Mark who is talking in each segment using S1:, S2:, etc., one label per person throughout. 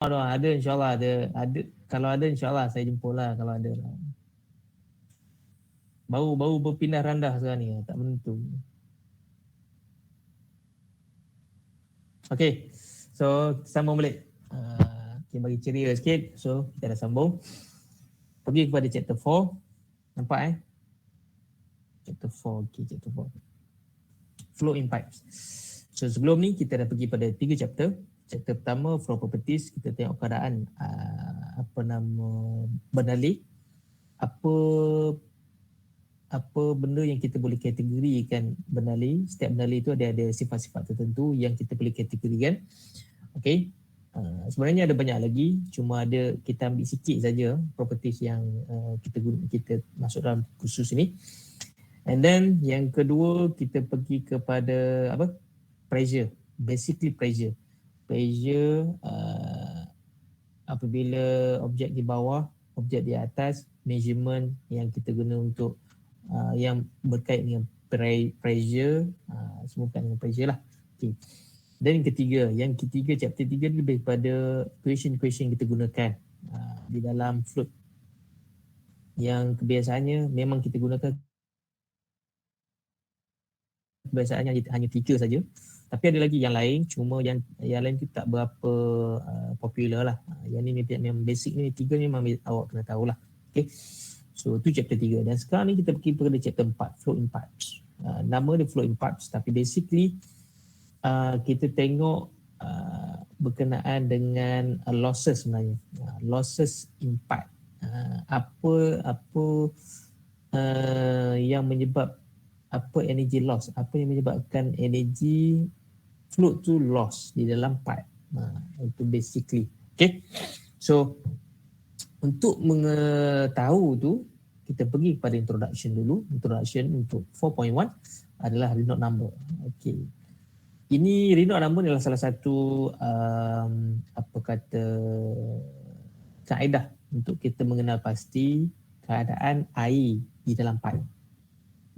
S1: Ada insyaAllah ada. Kalau ada insyaAllah saya jemput lah kalau ada lah. Baru berpindah randah sekarang ni, tak menentu. Okay, so sambung balik. Okay, bagi ceria sikit, so kita dah sambung. Pergi kepada chapter 4. Nampak Chapter 4, okay, chapter 4. Flow in pipes. So sebelum ni kita dah pergi pada 3 chapter. Chapter pertama flow properties, kita tengok keadaan bernalih, apa benda yang kita boleh kategorikan bernalih. Setiap bernalih itu ada sifat-sifat tertentu yang kita boleh kategorikan. Okay. Sebenarnya ada banyak lagi, cuma ada kita ambil sikit saja properties yang kita masuk dalam kursus ini. And then yang kedua kita pergi kepada pressure. Basically pressure apabila objek di bawah, objek di atas, measurement yang kita guna untuk yang berkait dengan pressure, semua berkait dengan pressure lah. Okay. Dan yang ketiga chapter 3 lebih pada question kita gunakan di dalam float, yang kebiasaannya memang kita gunakan kebiasaannya hanya 3 saja. Tapi ada lagi yang lain, cuma yang lain tu tak berapa popular lah. Yang ni memang basic ni, 3 ni memang awak kena tahulah. Okay. So tu chapter 3. Dan sekarang ni kita pergi pada chapter 4, flow in pipes. Nama dia flow in pipes, tapi basically kita tengok berkenaan dengan losses sebenarnya. Losses in pipe. Apa yang energy loss, apa yang menyebabkan energy fluid tu loss di dalam pipe. Itu basically. Okay. So untuk mengetahui tu, kita pergi kepada introduction dulu. Introduction untuk 4.1 adalah Reynolds number. Okay. Ini Reynolds number adalah salah satu kaedah untuk kita mengenal pasti keadaan air di dalam pipe.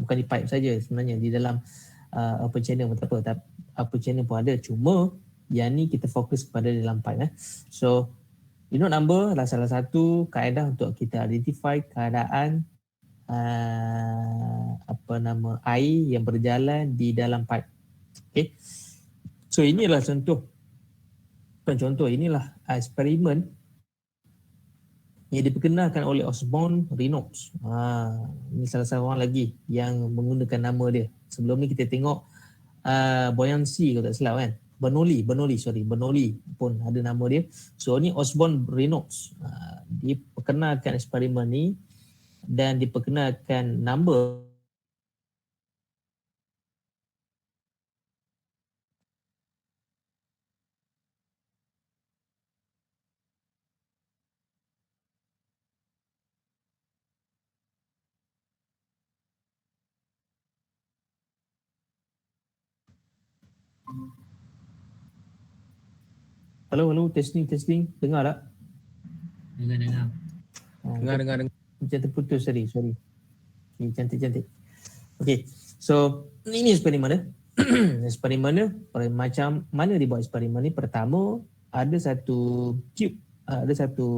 S1: Bukan di pipe saja sebenarnya, di dalam upper channel pun tak apa. Upper channel pun ada, cuma yang ni kita fokus kepada dalam pipe. So Reynolds number adalah salah satu kaedah untuk kita identify keadaan air yang berjalan di dalam pipe. Okay. So inilah inilah eksperimen yang diperkenalkan oleh Osborne Reynolds. Ini salah seorang lagi yang menggunakan nama dia. Sebelum ni kita tengok buoyancy kalau tak silap kan. Bernoulli pun ada nama dia. So ni Osborne Reynolds. Diperkenalkan eksperimen ni dan diperkenalkan number Hello, testing. Dengar tak?
S2: Dengar. Dengar.
S1: Macam terputus tadi, sorry. Okay, cantik. Okay, so ini eksperimen dia. Eksperimen dia, macam mana dibuat eksperimen ni? Pertama, ada satu tube, ada satu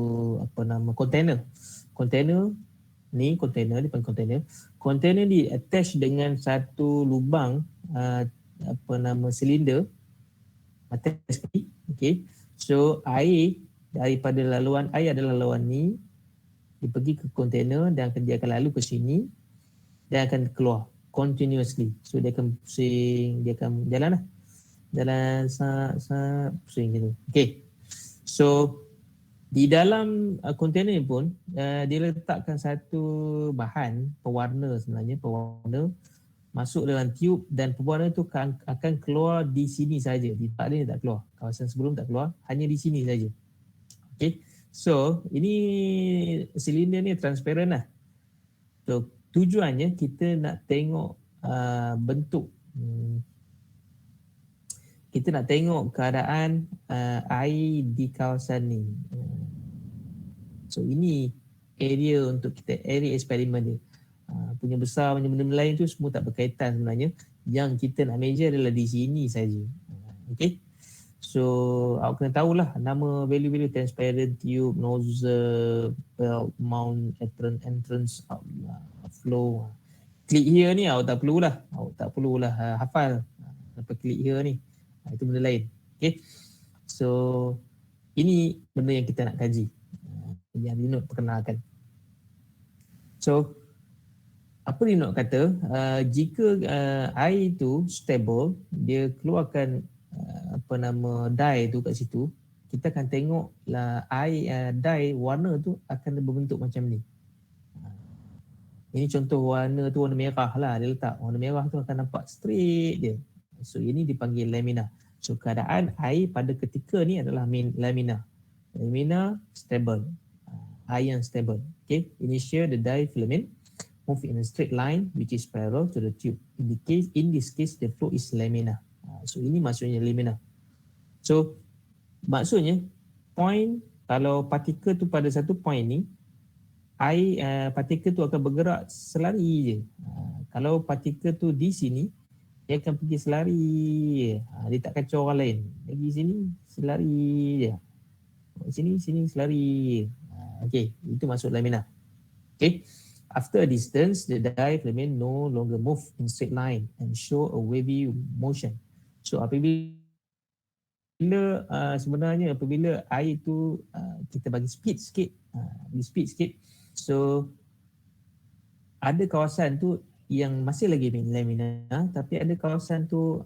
S1: container. Container di attach dengan satu lubang silinder atas ni. Okay. So air adalah laluan ni, dia pergi ke kontainer dan dia akan lalu ke sini dan akan keluar continuously. So dia akan pusing, dia akan jalan pusing gitu. Okay. So di dalam kontainer pun dia letakkan satu bahan pewarna masuk dalam tube, dan pewarna tu akan keluar di sini saja. Di tempat dia tak keluar. Kawasan sebelum tak keluar, hanya di sini saja. Okay. So ini silinder ni transparent lah. So tujuannya kita nak tengok bentuk, kita nak tengok keadaan air di kawasan ni. So ini area eksperimen dia. Punya besar, punya benda lain tu semua tak berkaitan sebenarnya. Yang kita nak measure adalah di sini saja. Okay. So awak kena tahulah nama value-value transparent tube, nozzle, belt, mount, entrance, flow. Click here ni awak tak perlulah hafal apa click here ni. Itu benda lain. Okay. So ini benda yang kita nak kaji. Yang Linode perkenalkan. So apa Linode kata, jika air itu stable, dia keluarkan apa nama dye tu kat situ, kita akan tengok lah air dye warna tu akan berbentuk macam ni. Ini contoh warna tu warna merah lah dia letak. Warna merah tu akan nampak straight dia. So ini dipanggil lamina. So keadaan air pada ketika ni adalah lamina. Lamina stable. Air yang stable. Okay. Initial the dye filament move in a straight line which is parallel to the tube. In this case the flow is lamina. So ini maksudnya lamina. So maksudnya point, kalau partikel tu pada satu point ni, air partikel tu akan bergerak selari je. Kalau partikel tu di sini, dia akan pergi selari je. Dia tak kacau orang lain. Lagi sini selari je. Sini selari je. Okay, itu maksud lamina. Okay. After a distance, the dye filament no longer move in straight line and show a wavy motion. So apabila apabila air tu kita bagi speed sikit, so ada kawasan tu yang masih lagi lamina, tapi ada kawasan tu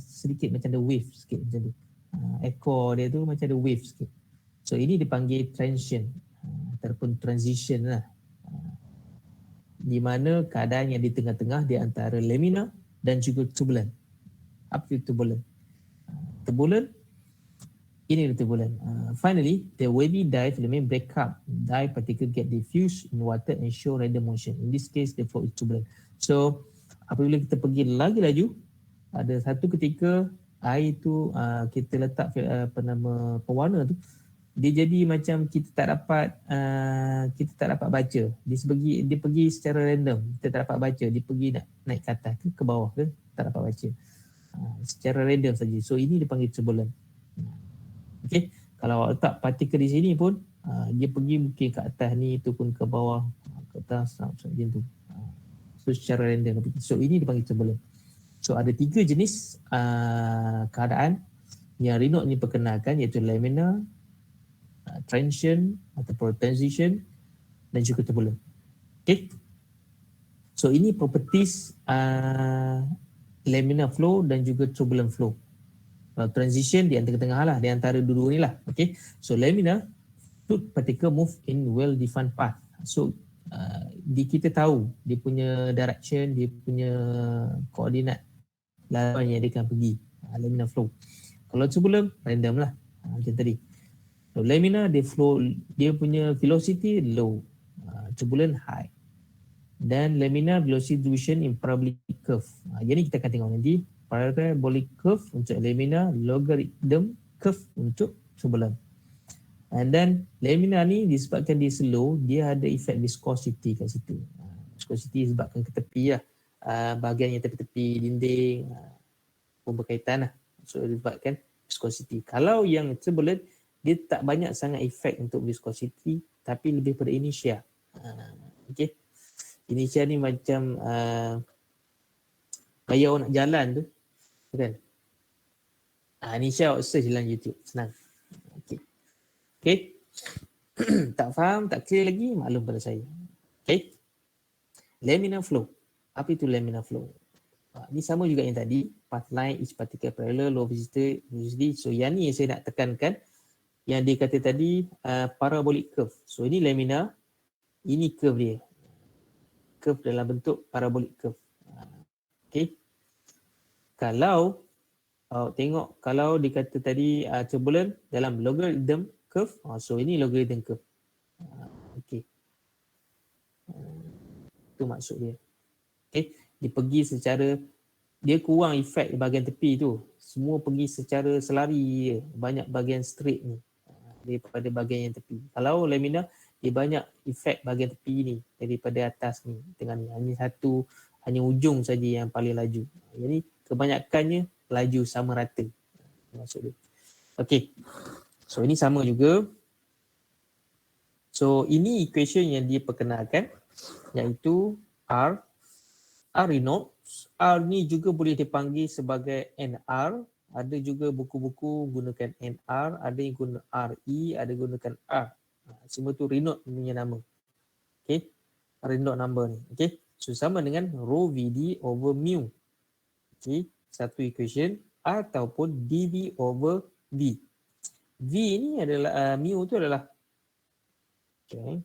S1: sedikit macam ada wave sikit macam tu. Ekor dia tu macam ada wave sikit. So ini dipanggil transition ataupun transition lah. Di mana keadaan yang di tengah-tengah di antara lamina dan juga turbulent. Apa itu turbulent? Turbulent, ini turbulent. Finally, the wavy dye filament break up. Dye particle get diffused in water and show random motion. In this case, the flow is turbulent. So, apabila kita pergi lagi laju, ada satu ketika air tu kita letak pewarna tu, dia jadi macam kita tak dapat baca. Dia pergi secara random, kita tak dapat baca. Dia pergi naik ke atas ke bawah ke, tak dapat baca. Secara random saja. So ini dipanggil turbulent. Okay. Kalau awak letak partikel di sini pun, dia pergi mungkin ke atas ni, tu pun ke bawah, ke atas, macam tu. So secara random. So ini dipanggil turbulent. So ada 3 jenis keadaan yang Linode ni perkenalkan, iaitu lamina, transition ataupun transition dan juga turbulent. Okay. So ini properties laminar flow dan juga turbulent flow. Transition di antara tengah lah, di antara dua-dua ni lah. Okay. So laminar, fluid particle move in well defined path. So kita tahu dia punya direction, dia punya koordinat laluan yang dia akan pergi. Laminar flow. Kalau turbulent, random lah. Macam tadi. So laminar dia punya velocity low, turbulent high. Dan laminar velocity distribution in parabolic curve. Jadi kita akan tengok nanti parabolic curve untuk laminar, logarithm curve untuk turbulent. And then laminar ni disebabkan dia slow, dia ada efek viscosity kat situ. Viscosity disebabkan ke tepi lah. Bahagian yang tepi-tepi dinding pun berkaitan lah. So disebabkan viscosity. Kalau yang turbulent, dia tak banyak sangat efek untuk viscosity, tapi lebih pada inertia. Okay. Inertia ni macam kayak orang nak jalan tu, kan? Inertia awak search dalam YouTube, senang. Okay. Okay. Tak faham, tak clear lagi, maklum pada saya. Okay. Laminar flow. Apa itu laminar flow? Ni sama juga yang tadi, path line, each particle parallel, low velocity. So yang ni yang saya nak tekankan, yang dia kata tadi parabolic curve. So ini laminar, ini curve dia. Curve dalam bentuk parabolic curve. Okay. Kalau tengok, kalau dikata tadi turbulent dalam logarithm curve, so ini logarithm curve. Okay. Itu maksud dia. Okay. Dia pergi secara, dia kurang efek di bahagian tepi tu. Semua pergi secara selari je. Banyak bahagian straight ni daripada bahagian yang tepi. Kalau laminar, dia banyak efek bahagian tepi ni daripada atas ni, tengah ni. Hanya ujung saja yang paling laju. Jadi kebanyakannya laju sama rata. Maksud dia. Okay. So ini sama juga. So ini equation yang diperkenalkan iaitu R. R Reynolds. R ni juga boleh dipanggil sebagai NR. Ada juga buku-buku gunakan NR, ada yang guna RE, ada gunakan R. Semua tu Reynolds punya nama. Okay. Reynolds number ni. Okay. So sama dengan rho VD over mu. Okay. Satu equation ataupun dV over V. V ni adalah mu tu adalah okay.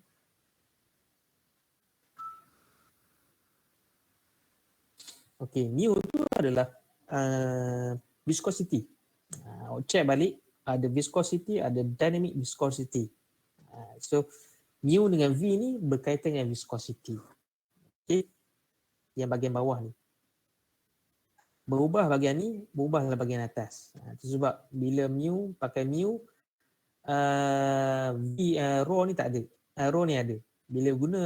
S1: Okay, mu tu adalah viscosity. Check balik, ada viscosity, ada dynamic viscosity. So mu dengan V ni berkaitan dengan viscosity. Okay, yang bahagian bawah ni. Berubah bahagian ni, berubah dalam bahagian atas. Itu sebab bila mu, pakai mu, V, rho ni tak ada. Rho ni ada. Bila guna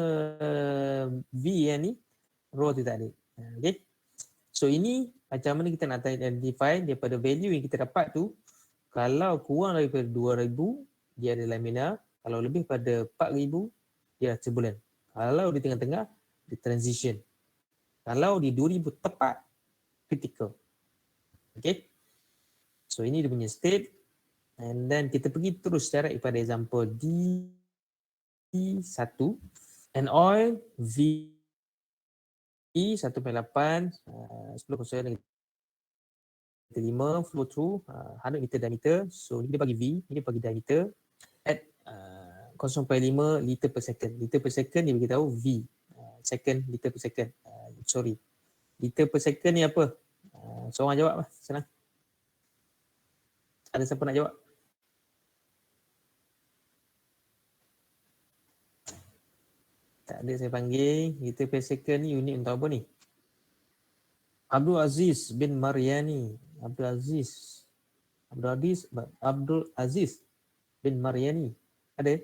S1: V yang ni, rho tu tak ada. Okay. So ini macam mana kita nak identify daripada value yang kita dapat tu, kalau kurang daripada 2000 dia ada laminar, kalau lebih pada 4000 dia turbulent. Kalau di tengah-tengah dia transition. Kalau di 2000 tepat critical. Okay. So ini dia punya state, and then kita pergi terus direct pada example D1, an oil V 1.8 10.5 flow through 100 meter diameter. So ini dia bagi V, ini dia bagi diameter at 0.5 liter per second. Liter per second dia beritahu V, second liter per second. Sorry, liter per second ni apa? Seorang jawab lah, senang. Ada siapa nak jawab? Tak ada, saya panggil. Liter per second ni unit untuk apa ni? Abdul Aziz bin Maryani. Abdul Aziz bin Maryani. Ada?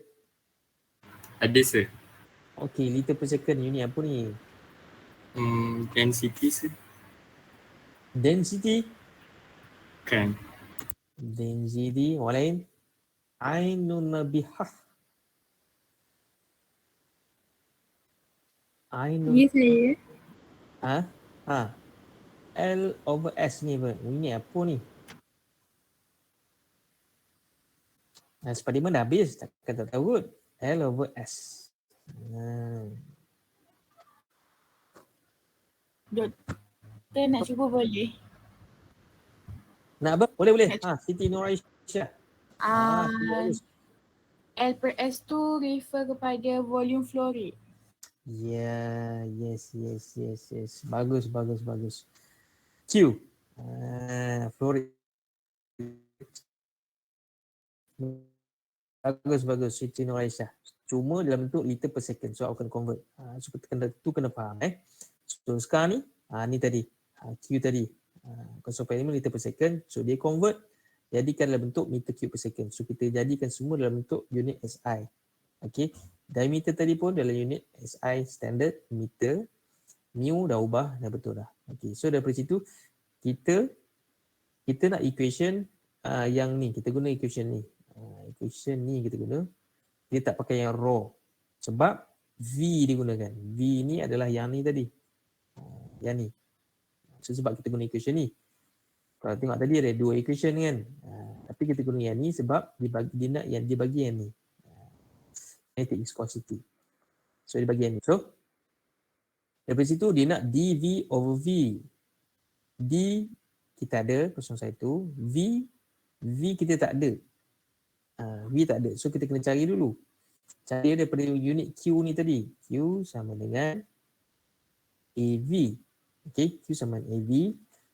S3: Ada sir.
S1: Okey, liter per second unit apa ni?
S3: Density sir.
S1: Density?
S3: Kan.
S1: Density, orang lain? Ainun Nabihah. Ainun.
S4: Ya saya.
S1: L over S ni apa? Ini apa ni? Spiderman dah habis, takkan tak tahu kot. L over S.
S4: Doktor nak cuba boleh?
S1: Nak apa? Boleh. Siti Nuraisyah.
S4: L per S tu refer kepada volume flow rate.
S1: Yeah, yes. Bagus. Q. Flow rate. Bagus. Siti Nuraisyah. Cuma dalam bentuk liter per second. So aku kena convert. So kena faham So sekarang ni, ni tadi. Q tadi. 0.5 liter per second. So dia convert, jadikan dalam bentuk meter cube per second. So kita jadikan semua dalam bentuk unit SI. Okay. Diameter tadi pun dalam unit SI standard meter. Mu dah ubah, dah betul dah. Okay. So daripada situ, kita nak equation yang ni. Kita guna equation ni. Equation ni kita guna. Dia tak pakai yang raw. Sebab V digunakan. V ni adalah yang ni tadi. Yang ni. So, sebab kita guna equation ni. Kalau tengok tadi ada dua equation kan. Tapi kita guna yang ni sebab dia nak yang dia bagi yang ni. Kinetic viscosity. So dia bagi yang ni. So daripada situ dia nak dV over V. D kita ada 0.1. V kita tak ada. V tak ada. So kita kena cari dulu. Cari daripada unit Q ni tadi. Q sama dengan AV. Okay, Q sama dengan AV.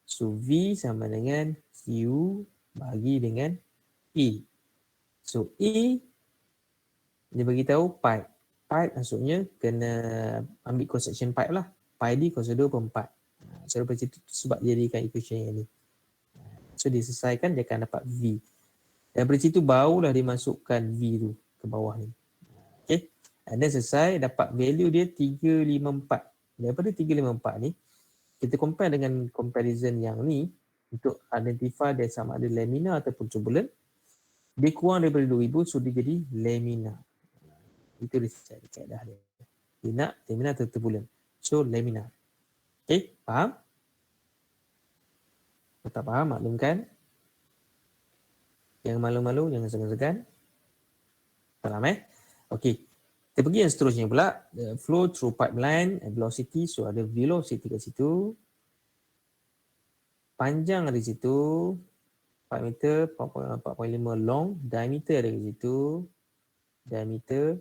S1: So V sama dengan Q bagi dengan A. So A dia bagi tahu pipe. Pipe maksudnya kena ambil cross section pipe lah. Pi D kuasa 2/4. So daripada situ sebab dia jadikan equation yang ni. So diselesaikan dia akan dapat V. Daripada situ barulah dimasukkan V tu ke bawah ni. Okay. And then selesai dapat value dia 354. Daripada 354 ni kita compare dengan comparison yang ni untuk identify dia sama ada laminar ataupun turbulent. Dia kurang daripada 2000, so dia jadi laminar. Itu dia cari kaedah dia. Dia nak laminar atau turbulent. So laminar. Okay, faham? Kalau tak faham, maklumkan. Jangan malu-malu, jangan segan-segan. Faham Okay. Kita pergi yang seterusnya pula. Flow through pipeline and velocity. So ada velocity kat situ. Panjang ada di situ. 4 meter, 4.5 long. Diameter ada kat situ. Diameter.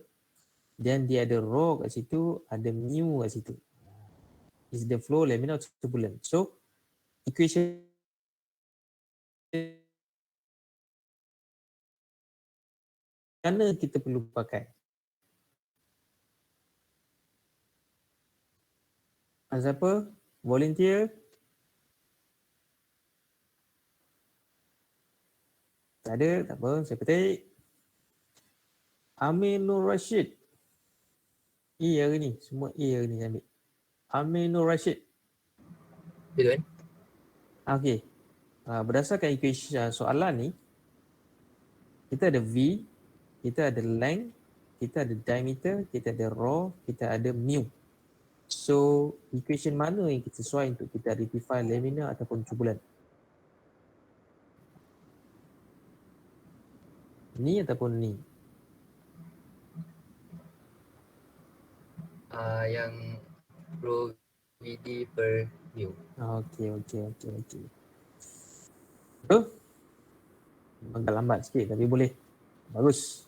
S1: Dan dia ada rho kat situ. Ada mu kat situ. Is the flow laminar or turbulent? So, equation mana kita perlu pakai? Siapa? Volunteer? Tak ada, tak apa. Saya petik. Aminur Rashid. A hari ni. Semua A hari ni saya ambil. Aminur Rashid.
S2: Ya tuan.
S1: Okey. Berdasarkan equation soalan ni, kita ada V, kita ada length, kita ada diameter, kita ada rho, kita ada mu. So, equation mana yang kita sesuai untuk kita identify laminar ataupun turbulent? Ni ataupun ni?
S2: Yang rho VD per mu.
S1: Okey. Betul? Agak lambat sikit tapi boleh. Bagus.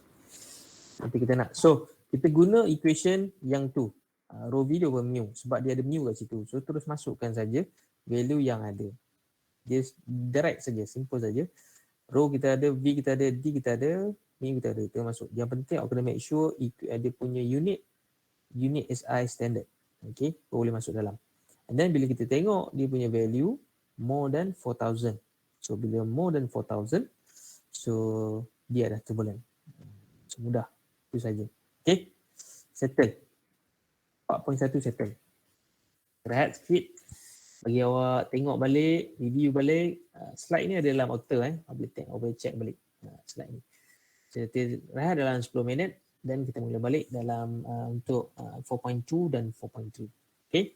S1: Nanti kita nak. So, kita guna equation yang tu. Rho V over mu. Sebab dia ada mu kat situ. So, terus masukkan saja value yang ada. Dia direct saja. Simple saja. Rho kita ada, V kita ada, D kita ada, mu kita ada. Itu masuk. Yang penting awak kena make sure dia punya unit SI standard. Okay. Boleh masuk dalam. And then bila kita tengok dia punya value more than 4,000. So, bila more than 4,000, so dia dah turbulent. So, mudah. Itu saja. Okay. Settle. 4.1 settle. Rehat sikit. Bagi awak tengok balik, review balik. Slide ni ada dalam Octa. Boleh tengok, boleh check balik slide ni. Kita rehat dalam 10 minit dan kita mula balik dalam untuk 4.2 dan 4.3. Okay.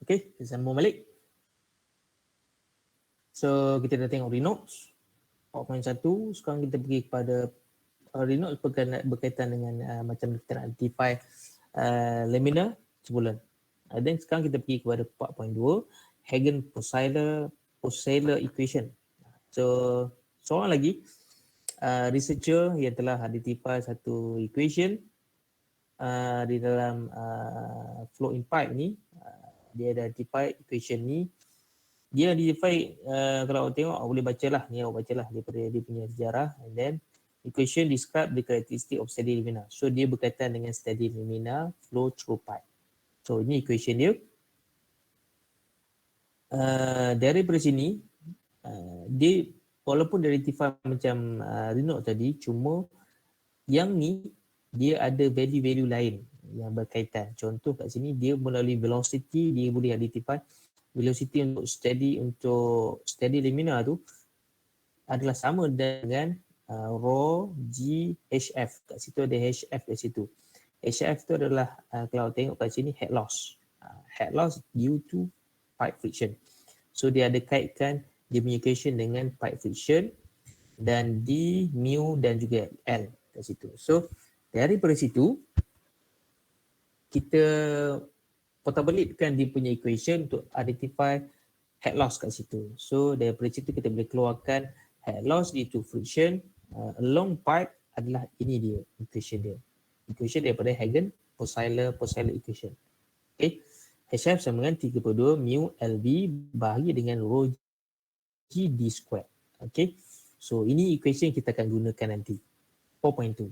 S1: Okay, kita sambung balik. So kita dah tengok Renotes 4.1. Sekarang kita pergi kepada Renotes berkaitan dengan macam kita nak identify laminar sebulan. Dan sekarang kita pergi kepada 4.2 Hagen-Poiseuille equation. So seorang lagi researcher yang telah identify satu equation di dalam flow in pipe ni. Dia identify equation ni. Dia identify kalau awak tengok awak boleh bacalah ni, awak bacalah daripada dia punya sejarah. And then equation describe the characteristic of steady laminar. So dia berkaitan dengan steady laminar flow through pipe. So ini equation dia. Daripada sini dia walaupun dia identify macam Renotes tadi, cuma yang ni dia ada value-value lain yang berkaitan. Contoh kat sini dia melalui velocity dia boleh identify velocity untuk steady laminar tu adalah sama dengan rho g hf. Kat situ ada hf kat situ. Hf tu adalah kalau tengok kat sini head loss. Head loss due to pipe friction. So dia ada kaitkan dia punya equation dengan pipe friction dan D, mu dan juga L kat situ. So daripada situ kita portabilitkan dia punya equation untuk identify head loss kat situ. So daripada situ kita boleh keluarkan head loss due to friction along pipe adalah ini dia equation dia. Equation daripada Hagen-Poiseuille equation. Okay. HF sama dengan 32 mu LV bahagi dengan rho G D squared. Okay. So ini equation kita akan gunakan nanti. 4.2.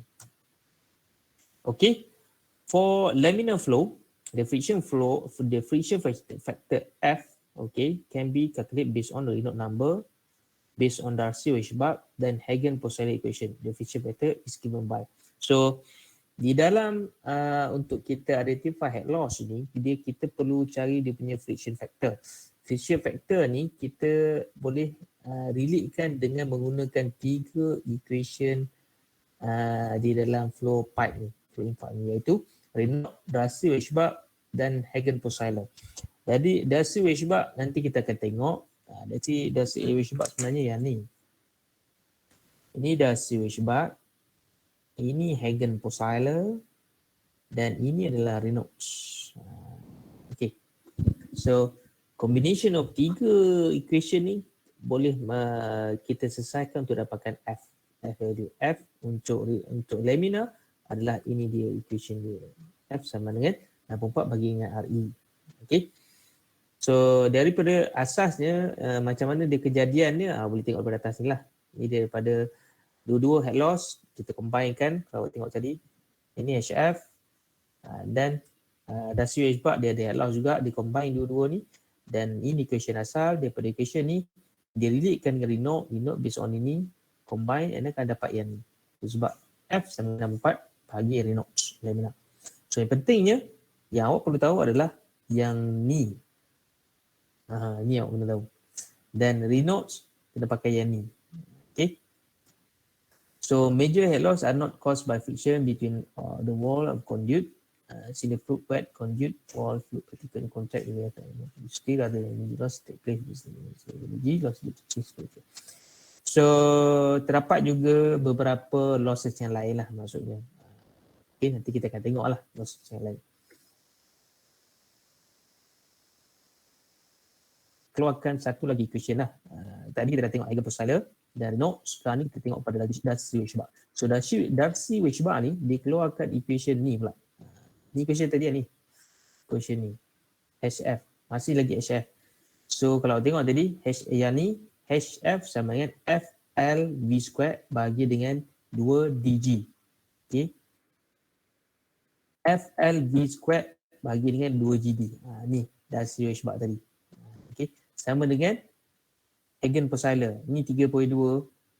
S1: Okay. For laminar flow, the friction factor F, okay, can be calculated based on the Renotes number, based on Darcy-Weisbach dan Hagen-Poiseuille equation. The friction factor is given by. So di dalam untuk kita identify head loss ni, kita perlu cari dia punya friction factor. Friction factor ni kita boleh relatekan dengan menggunakan 3 equation di dalam flow pipe ni, iaitu Renotes, Darcy-Weisbach dan Hagen-Poiseuille. Jadi Darcy-Weisbach nanti kita akan tengok. Darcy-Weisbach sebenarnya yang ni. Ini Darcy-Weisbach, ini Hagen-Poiseuille dan ini adalah Renotes. Okay. So combination of 3 equation ni boleh kita selesaikan untuk dapatkan F. F value. F untuk laminar adalah ini dia equation dia. F sama dengan 64 bagi dengan RE. Okay. So daripada asasnya macam mana dia kejadiannya boleh tengok daripada atas ni lah. Ini daripada dua-dua head loss kita combinekan. Kalau tengok tadi ini HF dan Darcy-Weisbach dia ada head loss juga, dia combine dua-dua ni dan ini equation asal. Daripada equation ni dia relatekan dengan Renotes based on ini combine and akan dapat yang ni. Sebab F sama dengan 4 bagi Renotes laminar. So yang pentingnya yang awak perlu tahu adalah yang ni. Ni awak kena tahu. Dan Renotes kena pakai yang ni. Okay. So major head loss are not caused by friction between the wall of conduit. See the fluid wet conduit wall fluid particle in contact with the still other than loss take place. So terdapat juga beberapa losses yang lain lah maksudnya. Okay, nanti kita akan tengok lah losses yang lain. Keluarkan satu lagi equation lah. Tadi kita dah tengok Hagen-Poiseuille dan Renotes. Sekarang ni kita tengok pada Darcy-Weisbach. So Darcy-Weisbach ni dikeluarkan equation ni pula. Ni equation tadi ni. Equation ni. HF. Masih lagi HF. So kalau tengok tadi yang ni HF sama dengan FL V squared bagi dengan 2 DG. Okay. FL V squared bagi dengan 2 GD. Ni Darcy-Weisbach tadi. Okay. Sama dengan Hagen-Poiseuille. Ni 3.2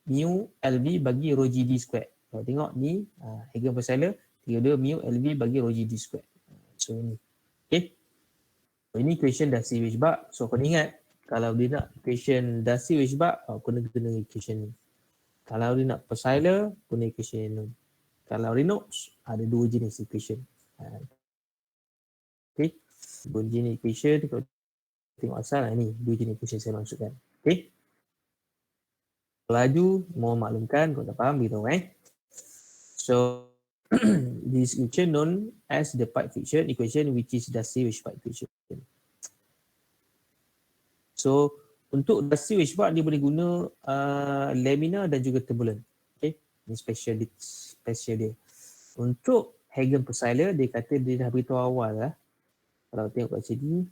S1: mu LV bagi rho GD squared. Kalau tengok ni Hagen-Poiseuille 3.2 mu LV bagi rho GD squared. So ni. Okay. So ini equation Darcy-Weisbach. So kau ingat kalau dia nak equation Darcy-Weisbach kena equation ni. Kalau dia nak Poiseuille guna equation ni. Kalau Renotes ada dua jenis equation. Okay. Dua jenis equation. tengok asal ni dua jenis equation saya maksudkan. Okay. Laju mau maklumkan kau tak faham beritahu So this equation known as the pipe friction equation, which is Darcy-Weisbach equation. So untuk Darcy-Weisbach dia boleh guna laminar dan juga turbulent. Okay, ini special dia. Untuk Hagen-Poseiler dia kata dia dah beritahu awal lah. Kalau tengok kat sini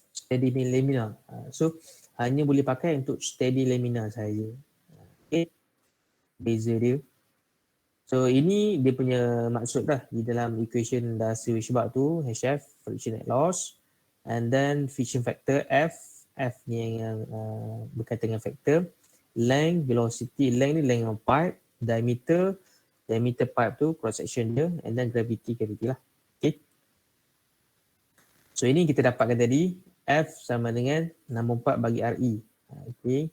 S1: steady laminar. So hanya boleh pakai untuk steady laminar saja. Okay, beza dia. So ini dia punya maksud lah di dalam equation Darcy-Weisbach tu, HF, friction net loss, and then friction factor F ni yang berkaitan dengan factor, length, velocity, length ni length of pipe, diameter pipe tu cross section dia, and then gravity lah. Okay. So ini kita dapatkan tadi F sama dengan 64 bagi RE. Okay.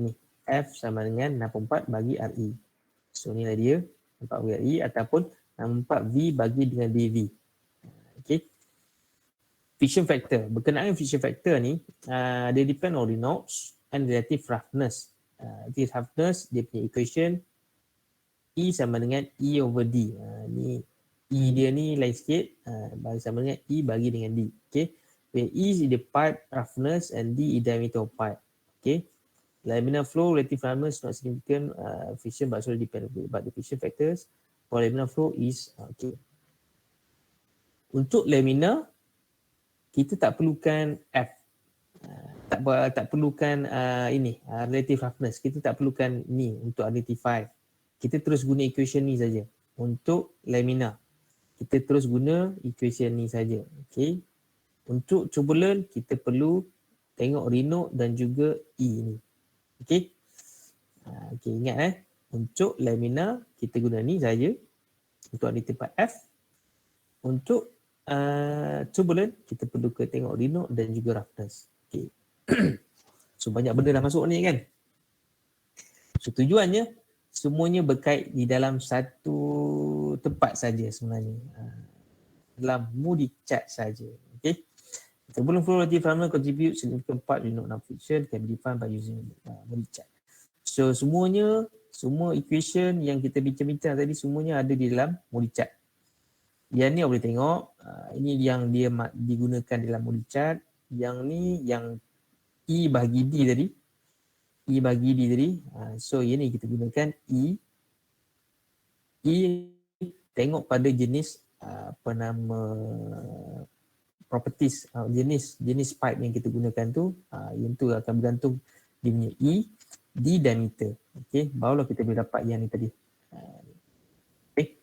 S1: Ni F sama dengan 64 bagi RE. So inilah dia 4 bagi RE ataupun 64 V bagi dengan dV. Okay. Friction factor. Berkenaan friction factor ni, dia depend on Reynolds and relative roughness. Relative roughness, dia punya equation E sama dengan E over D. Ni E dia ni lain sikit, sama dengan E bagi dengan D. Okay. Where E is the pipe roughness and D is diameter of pipe. Okay. Laminar flow, relative roughness not significant friction but also depend but the friction factors for laminar flow is okay. Untuk laminar kita tak perlukan F. Tak perlukan relative roughness. Kita tak perlukan ni untuk identify. Kita terus guna equation ni saja. Untuk laminar kita terus guna equation ni saja. Okay. Untuk turbulent kita perlu tengok Reynolds dan juga E ni. Okay. Okay, ingat untuk laminar kita guna ni saja untuk identify F. Untuk turbulent kita perlu tengok Reynolds dan juga roughness. Okay. So banyak benda dah masuk ni kan. So tujuannya semuanya berkait di dalam satu tempat saja sebenarnya. Dalam Moody chart saja. Okay. Turbulent flow relative roughness contribute significant part Reynolds number friction can be defined by using Moody chart. So semua equation yang kita bincang-bincang tadi semuanya ada di dalam Moody chart. Yang ni boleh tengok, ini yang dia digunakan dalam Moody chart. Yang ni yang E bagi D tadi. E bagi D tadi. So ini kita gunakan E. E tengok pada jenis properties, jenis pipe yang kita gunakan tu, yang tu akan bergantung dia punya E, D diameter. Okey, barulah kita boleh dapat yang ni tadi. Okey.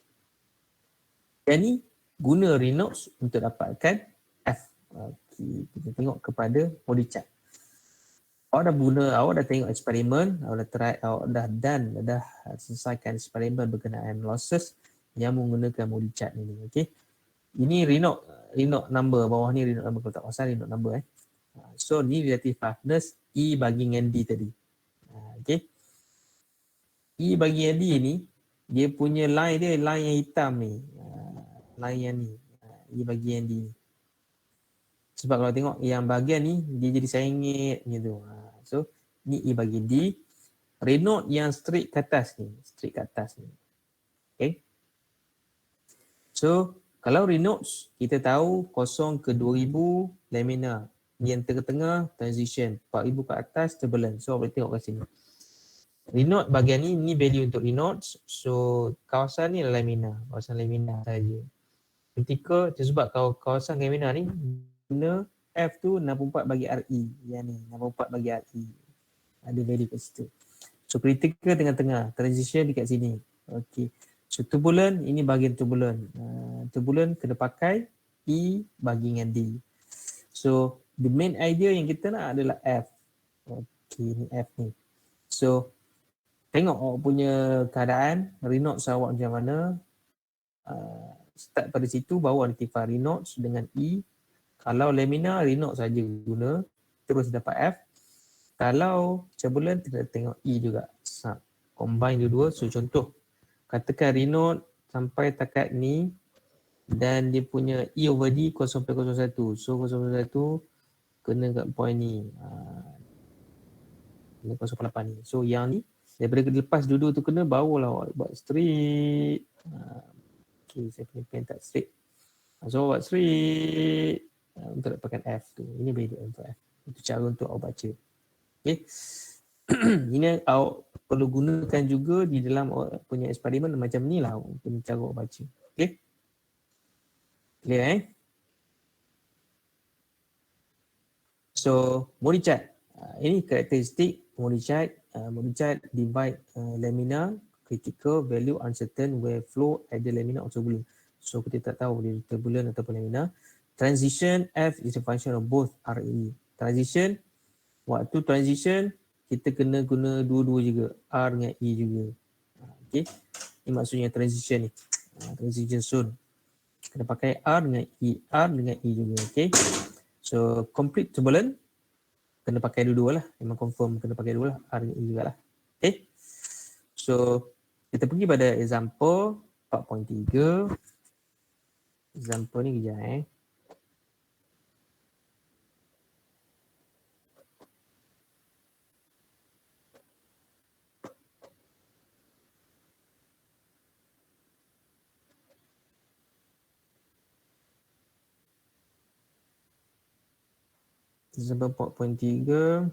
S1: Yang ni guna Reynolds untuk dapatkan F. Okey, kita tengok kepada Moody chart. Awak dah tengok eksperimen, awak dah selesaikan eksperimen berkenaan losses yang menggunakan Moody chart ni. Okey. Ini Reynolds number, bawah ni Reynolds number, kalau tak pasal Reynolds number. So ni relative roughness E bagi dengan D tadi. Okay. E bagi dengan D ni, dia punya line dia line yang hitam ni. Line yang ni. E bagi dengan D ni. Sebab kalau tengok yang bahagian ni, dia jadi sengit gitu. So ni E bagi D. Reynolds yang straight ke atas ni. Okay. So kalau Reynolds, kita tahu 0 ke 2000 laminar. Yang tengah-tengah transition. 4000 ke atas turbulent. So boleh tengok kat sini. Reynolds bahagian ni value untuk Reynolds. So kawasan ni laminar. Kawasan laminar saja. Ketika sebab kawasan laminar ni guna F tu 64 bagi RE. Yang ni 64 bagi RE. Ada value kat situ. So critical tengah-tengah. Transition dekat sini. Okay. So turbulent, ini bahagian turbulent. Turbulent kena pakai E bagi dengan D. So the main idea yang kita nak adalah F. Okay, ni F ni. So tengok awak punya keadaan, Reynolds awak macam mana. Start pada situ, baru identify Reynolds dengan E. Kalau laminar, Reynolds saja guna, terus dapat F. Kalau turbulent, kita tengok E juga. Combine dua-dua. So contoh, katakan Reynolds sampai takat ni dan dia punya E over D 0.01. So 0.01 kena kat point ni. 0.8 ni. So yang ni daripada lepas dua-dua tu kena, barulah awak buat straight. Okay, saya punya pen tak straight. So buat straight untuk dapatkan F tu. Ini boleh untuk F. Itu cara untuk awak baca. Okay. Ini awak perlu gunakan juga di dalam awak punya eksperimen macam ni lah punya cara awak baca. Okay. Clear So Mori chart. Ini karakteristik Mori chart. Mori chart divide lamina, critical, value, uncertain, where flow, either lamina or turbulent. So kita tak tahu dia turbulent ataupun lamina. Transition, F is a function of both R and E. Transition, waktu transition kita kena guna dua-dua juga, R dengan E juga. Okay. Ini maksudnya transition ni. Transition zone. Kena pakai R dengan E juga. Okay. So complete turbulent kena pakai dua-dua lah. Memang confirm kena pakai dua lah. R dan E jugalah. Okay. So kita pergi pada example 4.3. Example ni kejap Example 4.3.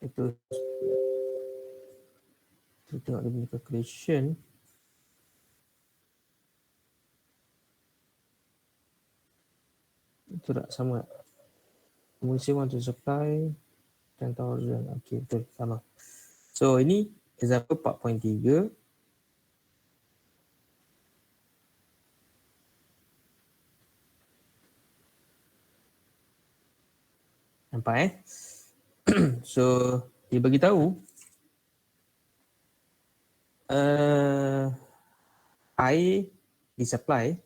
S1: Itu kita tengok dia punya calculation. Itu tak sama. Mesti want to supply 10,000. Okay, betul, sama. So ini example 4.3. Nampak So dia bagi tahu air disupply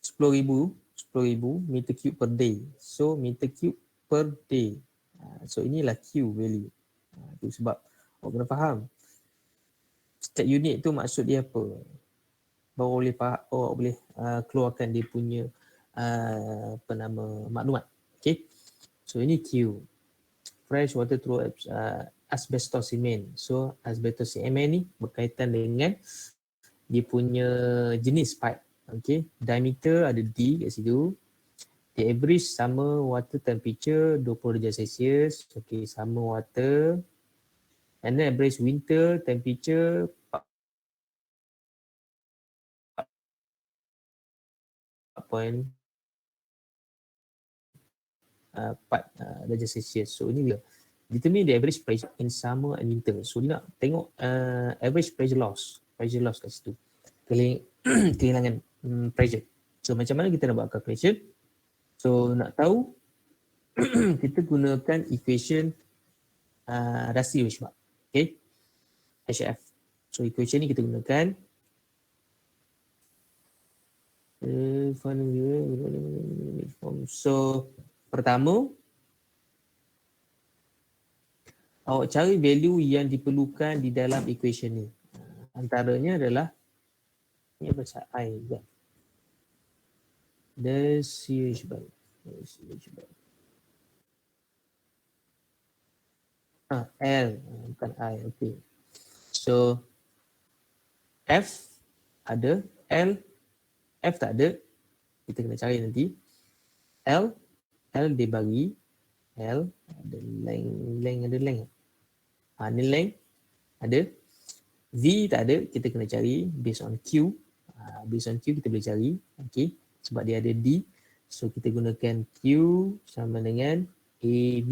S1: 10,000 meter cube per day. So meter cube per day. So inilah Q value. Itu sebab awak kena faham setiap unit tu maksud dia apa. Baru boleh awak boleh keluarkan dia punya maklumat. Okay. So ini Q. Fresh water through asbestos cement. So asbestos cement ni berkaitan dengan dia punya jenis pipe. Okay. Diameter ada D kat situ. The average summer water temperature 20 darjah Celsius. Okay, summer water. And then average winter temperature 4 darjah Celsius. So ini dia. Determine the average pressure in summer and winter. So dia nak tengok average pressure loss. Pressure loss kat situ. Kehilangan pressure. So macam mana kita nak buat calculation? So nak tahu kita gunakan equation rasio sebab. Okay. HF. So equation ni kita gunakan so pertama awak cari value yang diperlukan di dalam equation ni. Antaranya adalah ni bahasa I juga. The CH bar. L bukan I. Okay. So F ada, F tak ada. Kita kena cari nanti. L dia bagi L ada length ada length. Ni length ada. V tak ada, kita kena cari based on Q. Based on Q kita boleh cari. Okay. Sebab dia ada D. So kita gunakan Q sama dengan AB.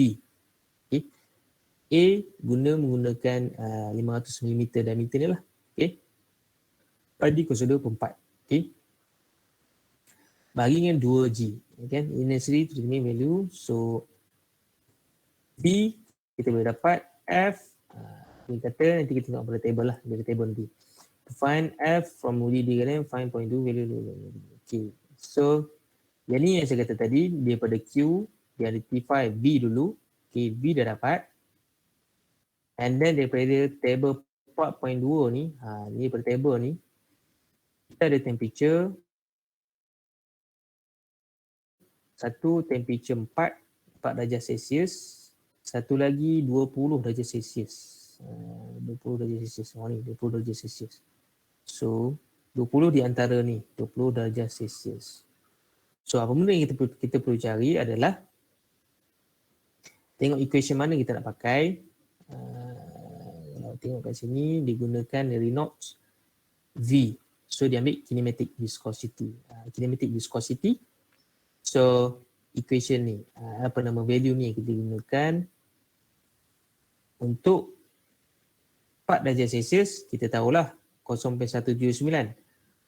S1: Okay. A menggunakan 500 mm diameter ni lah. Okay. Pada 0.4. Okay. Bagi dengan 2G. Okay. Necessary to determine value. So B kita boleh dapat F. Ini kata nanti kita tengok pada table lah. Dari table nanti. To find F from Moody diagram, find point 2 value. Okay. So Yang ni yang saya kata tadi, daripada Q, dia identify V dulu. Okay, V dah dapat. And then daripada table 4.2 ni, ni daripada table ni, kita ada temperature. Satu temperature 4 darjah Celsius. Satu lagi 20 darjah Celsius. 20 darjah Celsius. Oh ni 20 darjah Celsius. So 20 di antara ni, 20 darjah Celsius. So apa benda yang kita perlu cari adalah tengok equation mana kita nak pakai. Kalau tengok kat sini digunakan Reynolds V. So dia ambil kinematic viscosity. Kinematic viscosity. So equation ni, apa nama value ni yang kita gunakan untuk 4 darjah Celsius, kita tahulah 0.179.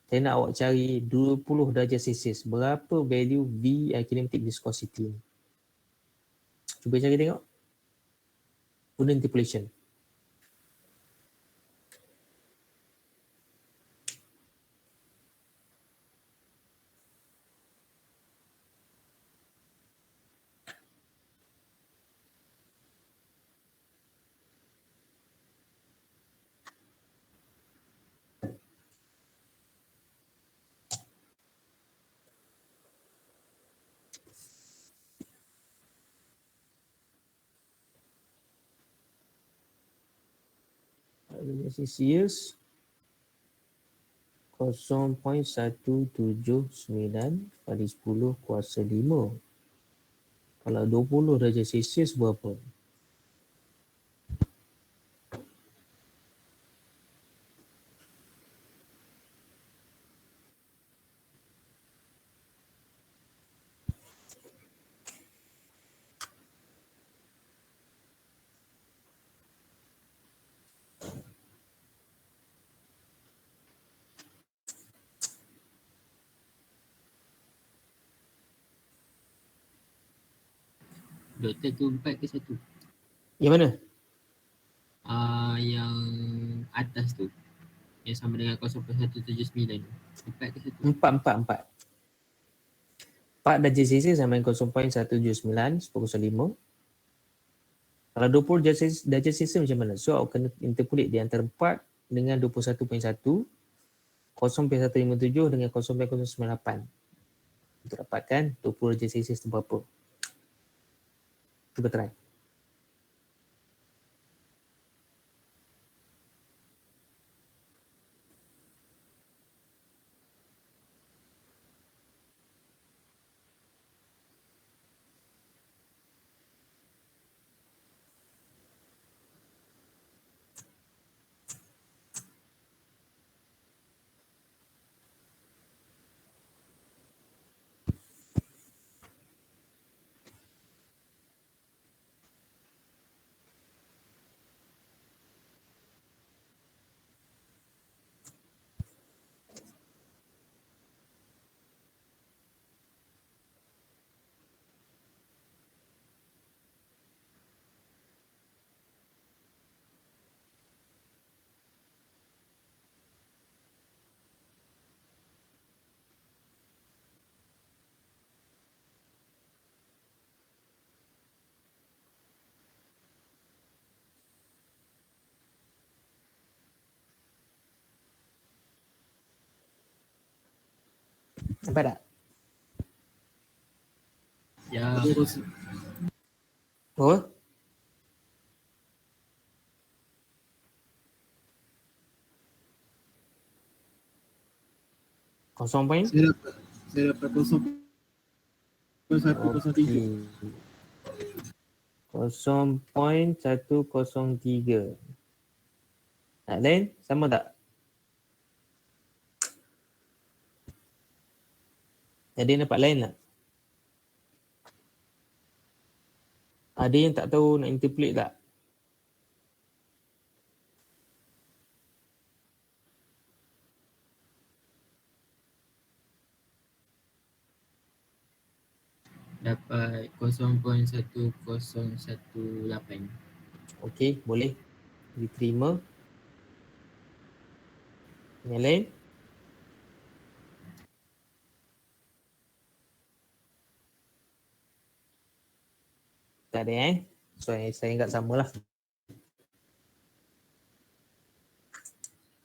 S1: Saya nak awak cari 20 darjah Celsius. Berapa value V kinematic viscosity ni? Cuba cari tengok. Guna interpolation. Darjah Celsius 0.179 kali 10 kuasa 5. Kalau 20 darjah Celsius berapa?
S5: Doktor tu 4 ke 1?
S1: Yang mana?
S5: Yang atas tu. Yang sama dengan 0.179 tu. 4 ke 1?
S1: 4 darjah Celsius sama dengan 0.179 per 5. Kalau 20 darjah Celsius macam mana? So awak kena interpolate di antara 4 dengan 21.1, 0.157 dengan 0.098. Untuk dapatkan 20 darjah Celsius tu berapa? Cuba try. Nampak tak?
S5: Ya.
S1: Oh? Kosong point?
S6: Saya dapat 0.103.
S1: 0.103. Nak lain? Sama tak? Ada yang dapat lain tak? Ada yang tak tahu nak interpolate tak?
S5: Dapat 0.1018.
S1: Okey, boleh diterima. Yang lain? kat dia So saya ingat samalah.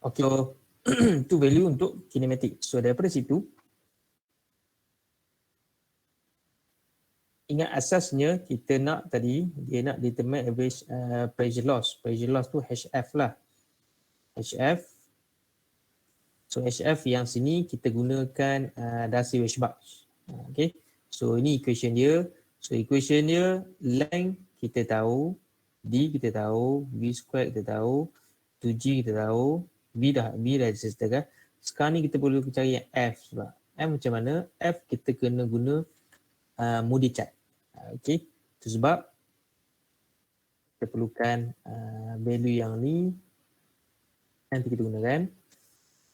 S1: Okay, so itu value untuk kinematik. So daripada situ, ingat asasnya kita nak tadi, dia nak determine average pressure loss. Pressure loss tu HF lah. HF. So HF yang sini kita gunakan Darcy Weisbach. Okay. So ini equation dia. So equation dia, length kita tahu, D kita tahu, V squared kita tahu, 2G kita tahu, V dah disettle. Sekarang ni kita perlu cari yang F sebab F macam mana? F kita kena guna Moody chart. Okay. Itu sebab kita perlukan value yang ni nanti kita gunakan.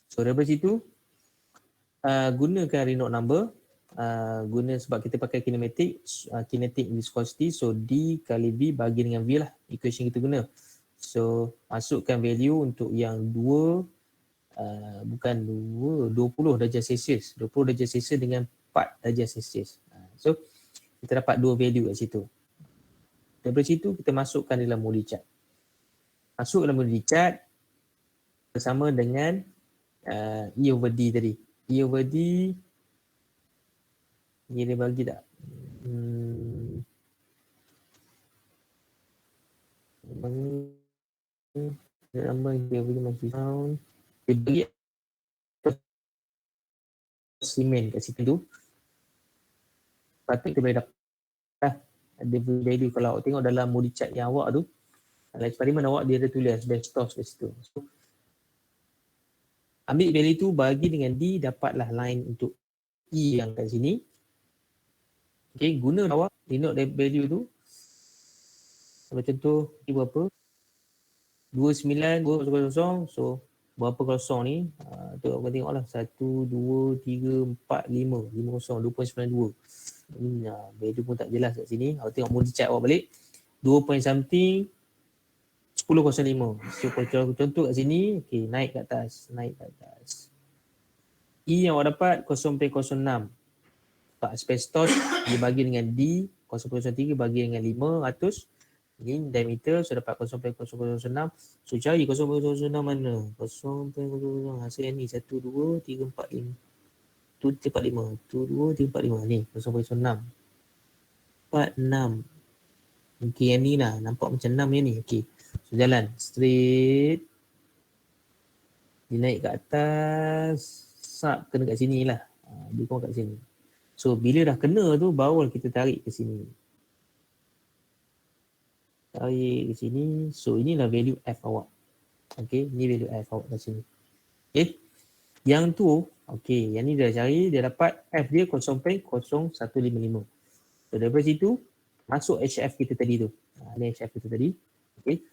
S1: So daripada situ gunakan Reynolds number. Guna sebab kita pakai kinematik, kinetic viscosity. So D kali V bagi dengan V lah equation kita guna. So masukkan value untuk yang 20 darjah Celsius. 20 darjah Celsius dengan 4 darjah Celsius. So kita dapat dua value kat situ. Daripada situ kita masukkan dalam Moody chart. Masuk dalam Moody chart bersama dengan E over D tadi. E over D ni dia bagi tak? Nama dia bagi masih sound. Dia bagi simen kat situ tu. Patut kita boleh dapat ada value. Kalau awak tengok dalam Moody chart yang awak tu, dalam eksperimen awak dia ada tulis asbestos kat situ. So, ambil value tu bagi dengan D, dapatlah line untuk E yang kat sini. Okay, guna awak denote value tu. Kalau contoh ni berapa? 29, 200. So berapa kosong ni? Tu awak tengoklah 1, 2, 3, 4, 5. 2.92. Ini value pun tak jelas kat sini. Awak tengok Moody chart awak balik. 2 point something 10.05. So kalau contoh kat sini, okay, naik kat atas. E yang awak dapat 0.06. Pak asbestos dibagi dengan D 0.03 bagi dengan 500. Ini diameter, so dapat 0.006. So cari 0.06 mana? 0.00 hasil yang ni 1, 2, 3, 4, 5. 2, 3, 4, 5. 2, 2, 3, 4, 5. Ni 0.06. 4, 6. Okay, yang ni lah. Nampak macam 6 yang ni. Okay. So jalan straight. Dia naik kat atas. Sap kena kat sini lah. Dia pun kat sini. So bila dah kena tu baru kita tarik ke sini. Tarik ke sini. So inilah value F awak. Okay, ni value F awak kat sini. Okay. Yang tu, okay, yang ni dah cari, dia dapat F dia 0.0155. So daripada situ, masuk HF kita tadi tu. Ni HF kita tadi. Okay.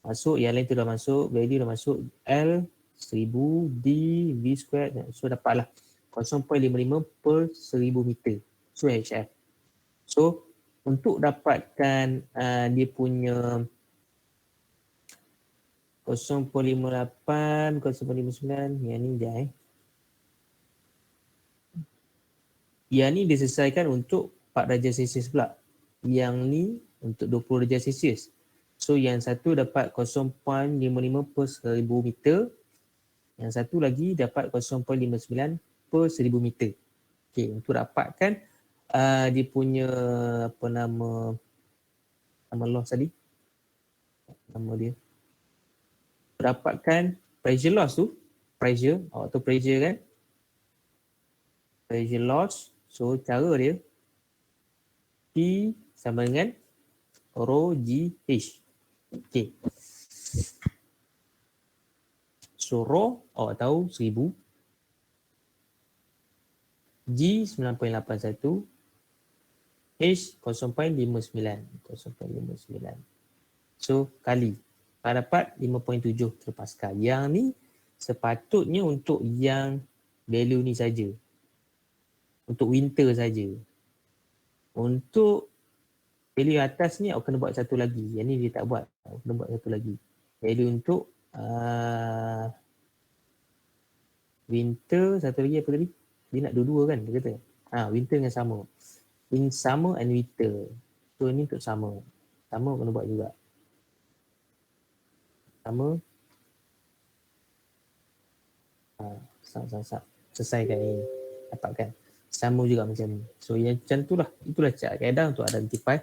S1: Masuk, yang lain tu dah masuk, value dah masuk. L 1000, D, V squared. So dapatlah 0.55 per 1000 meter. So HF. So untuk dapatkan dia punya 0.58, 0.59, yang ni je Yang ni diselesaikan untuk 4 darjah Celsius pula. Yang ni untuk 20 darjah Celsius. So yang satu dapat 0.55 per 1000 meter. Yang satu lagi dapat 0.59 per 1000 meter. Okay, untuk dapatkan dia punya apa nama loss tadi. Nama dia. Dapatkan pressure loss tu. Pressure, atau pressure kan. Pressure loss. So cara dia P sama dengan rho G H. Okay. So rho awak tahu 1000. G 9.81. H 0.59. So kali. Dapat 5.7 terpascal. Yang ni sepatutnya untuk yang value ni saja. Untuk winter saja. Untuk value atas ni awak kena buat satu lagi. Yang ni dia tak buat. Awak kena buat satu lagi. Value untuk winter, satu lagi apa tadi? Dia nak dua-dua kan dia kata. Winter dengan summer. In summer and winter. So So ini untuk sama. Sama kena buat juga. Sama. Selesaikan ini. Dapatkan. Sama juga macam ni. So yang macam tu lah. Itulah cara kaedah untuk identify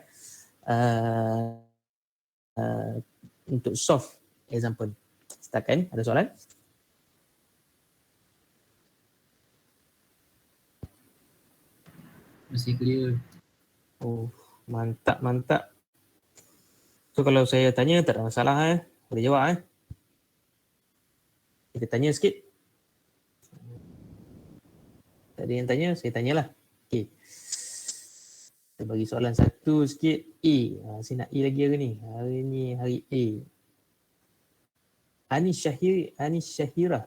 S1: untuk solve example. Setakat ada soalan?
S5: Masih clear.
S1: Oh, mantap. So kalau saya tanya tak ada masalah boleh jawab Kita tanya sikit. Tak ada yang tanya, saya tanyalah. Okey. Kita bagi soalan satu sikit. Saya nak A lagi hari ni. Hari ni hari A. Anis Syahira.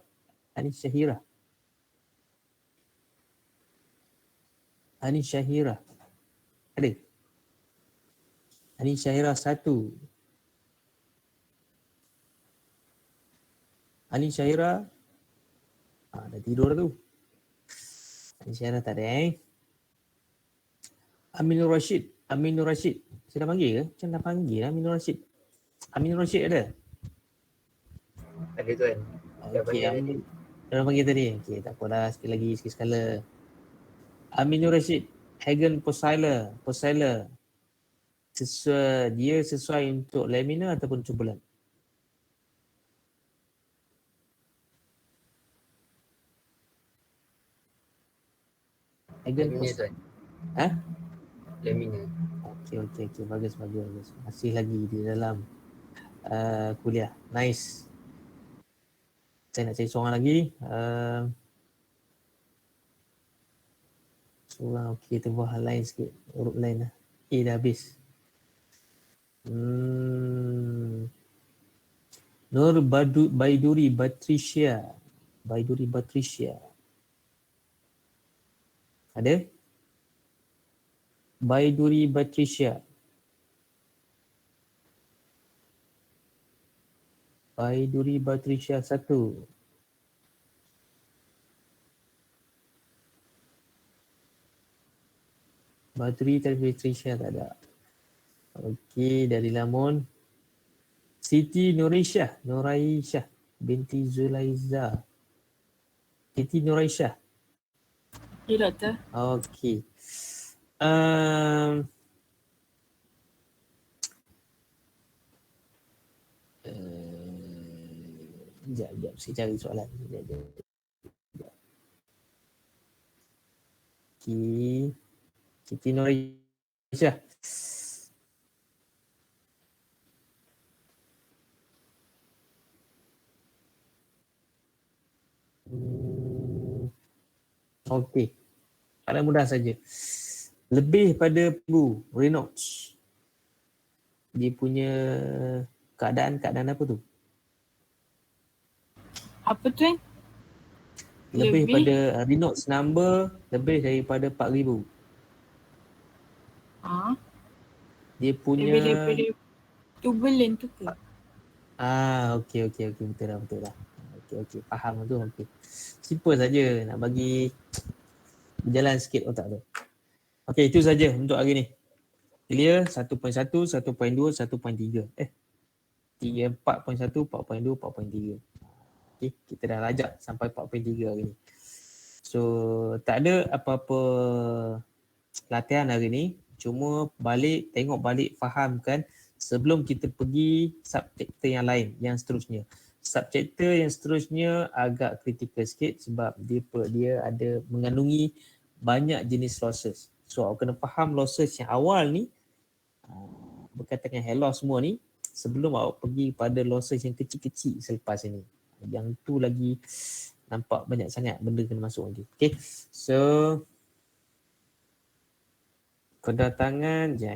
S1: Ada? Anis Syahira 1. Anis Syahira dah tidur tu. Anis Syahira tak ada Aminur Rashid. Saya dah panggil ke? Macam dah panggil Aminur Rashid. Aminur Rashid ada?
S2: Ada tuan. Dah
S1: Okey,
S2: panggil tadi.
S1: dah panggil tadi. Okey, tak apalah, sekali sekala. Aminur Rashid, Hagen Posailer. Dia sesuai untuk laminar ataupun tubulan? Hagen
S2: Laminar tuan. Laminar.
S1: Okey. Bagus. Masih lagi di dalam kuliah. Nice. Saya nak cari seorang lagi. Seorang okey, kita buat hal lain sikit. Urut lain lah. A dah habis. Nur Baiduri Batrisya. Ada? Baiduri Batrisya 1. Badri Batrisya tak ada. Okey, dari Lamun. Siti Nuraisyah binti Zulaiza. Siti Nuraisyah.
S4: Ya, doktor.
S1: Okey. Sekejap, saya cari soalan. Sekejap. Okey. Siti Nuraisyah. Okey. Paling mudah saja. Lebih pada minggu Reynolds. Dia punya keadaan apa tu?
S4: Apa tu?
S1: Lebih
S4: Lebih?
S1: pada Reynolds number lebih daripada 4,000. Dia punya
S4: Lebih daripada turbulent tu ke?
S1: okey betul lah. Okey faham tu. Okey. Simple saja nak bagi berjalan sikit otak tu. Okey, itu saja untuk hari ni. Clear 1.1, 1.2, 1.3. 4.1, 4.2, 4.3. Okey, kita dah lajak sampai 4.3 hari ni. So, tak ada apa-apa latihan hari ni. Cuma tengok balik, fahamkan sebelum kita pergi subchapter yang lain, yang seterusnya. Subchapter yang seterusnya agak kritikal sikit sebab dia ada mengandungi banyak jenis losses. So, awak kena faham losses yang awal ni berkaitan dengan hair loss semua ni sebelum awak pergi pada losses yang kecil-kecil selepas ini. Yang tu lagi nampak banyak sangat benda kena masuk lagi. Okay. So, kedatangan je.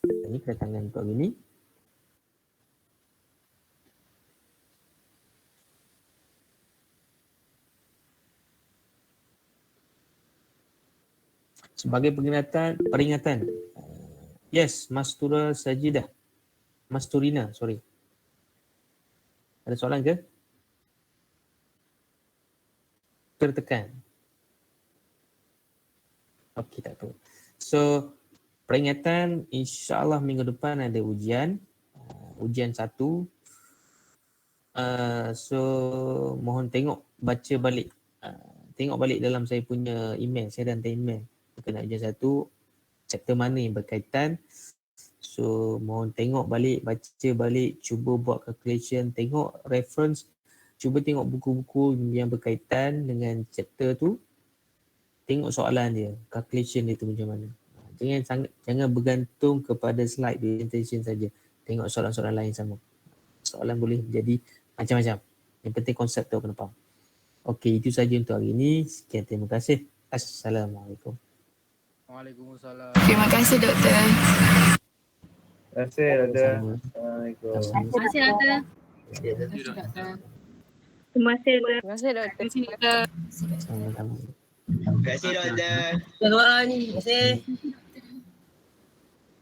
S1: Ini kedatangan untuk hari ni. Sebagai peringatan. Yes, Masturina, sorry. Ada soalan ke? tertekan. Okey, tak apa. So, peringatan insya-Allah minggu depan ada ujian. Ujian 1. So, mohon baca balik. Tengok balik dalam saya punya email. Saya dah hantar email. Kena ujian 1. Chapter mana yang berkaitan. So, mohon tengok balik, baca balik, cuba buat calculation, tengok reference, cuba tengok buku-buku yang berkaitan dengan chapter tu. Tengok soalan dia, calculation dia tu macam mana. Jangan bergantung kepada slide presentation saja. Tengok soalan-soalan lain sama. Soalan boleh jadi macam-macam. Yang penting konsep tu kena faham. Okey, itu saja untuk hari ini. Sekian, terima kasih. Assalamualaikum.
S6: Waalaikumsalam.
S4: Terima kasih doktor.
S2: Terima kasih, Doktor.
S1: Sama.
S2: Assalamualaikum.
S7: Terima kasih doktor.
S8: Terima kasih doktor.
S7: Terima kasih doktor.
S1: Sama-sama.
S9: Terima kasih doktor.
S5: Doa ni. Terima kasih.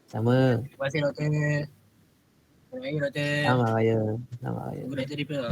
S1: Sama.
S5: Terima kasih doktor. Terima kasih doktor.
S1: Sama raya. Sama raya.
S5: Doktor Ripple.